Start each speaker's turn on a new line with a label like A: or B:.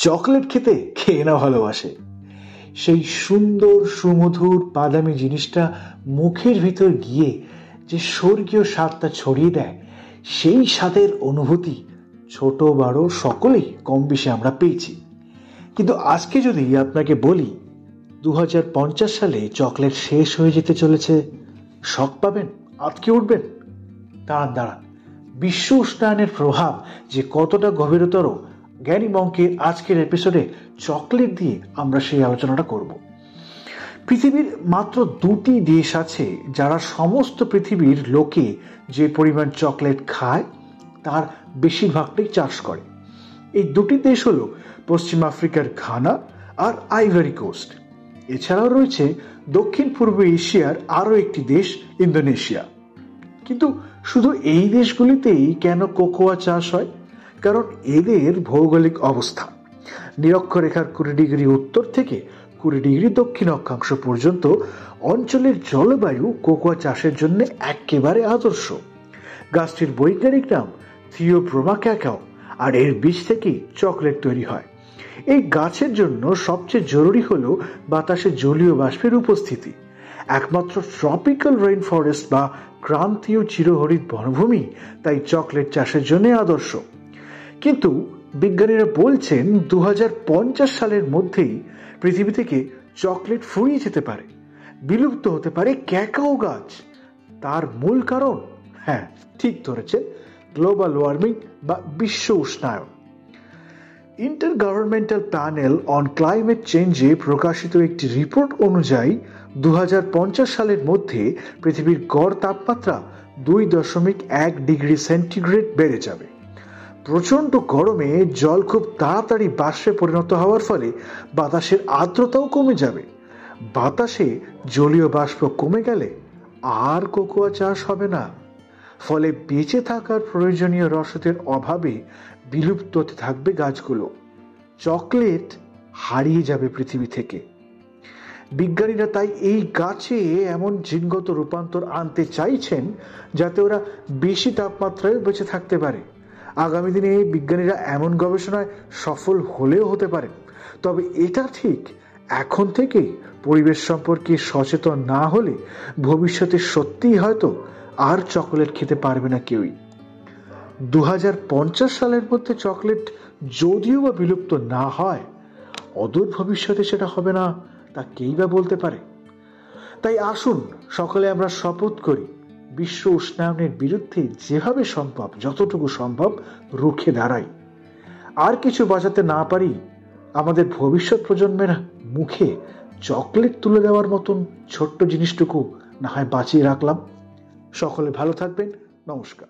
A: Chocolate খেতে খেয়ে না ভালোবাসে? সেই সুন্দর সুমধুর বাদামি জিনিসটা মুখের ভিতর গিয়ে যে স্বর্গীয় স্বাদটা ছড়িয়ে দেয়, সেই স্বাদের অনুভূতি ছোট বড় সকলেই কম বেশি আমরা পেয়েছি। কিন্তু আজকে যদি আপনাকে বলি 2050 সালে চকলেট শেষ হয়ে যেতে চলেছে, শক পাবেন, আটকে উঠবেন। দাঁড়ান, বিশ্ব উষ্ণায়নের প্রভাব যে কতটা গভীরতর, জ্ঞানী মঙ্কের আজকের এপিসোডে চকলেট দিয়ে আমরা সেই আলোচনাটা করব। পৃথিবীর মাত্র 2টি দেশ আছে যারা সমস্ত পৃথিবীর লোকে যে পরিমাণ চকলেট খায় তার বেশিরভাগটাই চাষ করে। এই 2টি দেশ হলো পশ্চিম আফ্রিকার ঘানা আর আইভরি কোস্ট। এছাড়াও রয়েছে দক্ষিণ পূর্ব এশিয়ার আরও একটি দেশ, ইন্দোনেশিয়া। কিন্তু শুধু এই দেশগুলিতেই কেন কোকোয়া চাষ হয়? কারণ এদের ভৌগোলিক অবস্থা নিরক্ষরেখার 20 ডিগ্রি উত্তর থেকে 20 ডিগ্রি দক্ষিণ অক্ষাংশ পর্যন্ত অঞ্চলের জলবায়ু কোকোয়া চাষের জন্য একেবারে আদর্শ। গাছটির বৈজ্ঞানিক নাম থিওব্রোমা ক্যাকাও, আর এর বীজ থেকেই চকলেট তৈরি হয়। এই গাছের জন্য সবচেয়ে জরুরি হলো বাতাসে জলীয় বাষ্পের উপস্থিতি। একমাত্র ট্রপিক্যাল রেইন ফরেস্ট বা ক্রান্তীয় চিরহরিৎ বনভূমি তাই চকলেট চাষের জন্য আদর্শ। কিন্তু বিজ্ঞানীরা বলছেন 2050 সালের মধ্যেই পৃথিবী থেকে চকলেট ফুরিয়ে যেতে পারে, বিলুপ্ত হতে পারে ক্যাকাও গাছ। তার মূল কারণ, হ্যাঁ ঠিক ধরেছেন, গ্লোবাল ওয়ার্মিং বা বিশ্ব উষ্ণায়ন। ইন্টারগভর্নমেন্টাল প্যানেল অন ক্লাইমেট চেঞ্জে প্রকাশিত একটি রিপোর্ট অনুযায়ী 2050 সালের মধ্যে পৃথিবীর গড় তাপমাত্রা 2.1 ডিগ্রি সেন্টিগ্রেড বেড়ে যাবে। প্রচণ্ড গরমে জল খুব তাড়াতাড়ি বাষ্পে পরিণত হওয়ার ফলে বাতাসের আর্দ্রতাও কমে যাবে। বাতাসে জলীয় বাষ্প কমে গেলে আর কোকোয়া চাষ হবে না। ফলে বেঁচে থাকার প্রয়োজনীয় রসদের অভাবে বিলুপ্ত হতে থাকবে গাছগুলো। চকলেট হারিয়ে যাবে পৃথিবী থেকে। বিজ্ঞানীরা তাই এই গাছে এমন জিনগত রূপান্তর আনতে চাইছেন যাতে ওরা বেশি তাপমাত্রায় বেঁচে থাকতে পারে। আগামী দিনে এই বিজ্ঞানীরা এমন গবেষণায় সফল হলেও হতে পারেন। তবে এটা ঠিক, এখন থেকে পরিবেশ সম্পর্কে সচেতন না হলে ভবিষ্যতে সত্যিই হয়তো আর চকলেট খেতে পারবে না কেউই। 2050 সালের মধ্যে চকলেট যদিও বা বিলুপ্ত না হয়, অদূর ভবিষ্যতে সেটা হবে না তা কেই বা বলতে পারে। তাই আসুন সকলে আমরা শপথ করি, বিশ্ব উষ্ণায়নের বিরুদ্ধে যেভাবে সম্ভব, যতটুকু সম্ভব রুখে দাঁড়াই। আর কিছু বাঁচাতে না পারি, আমাদের ভবিষ্যৎ প্রজন্মের মুখে চকলেট তুলে দেওয়ার মতন ছোট্ট জিনিসটুকু না হয় বাঁচিয়ে রাখলাম। সকলে ভালো থাকবেন। নমস্কার।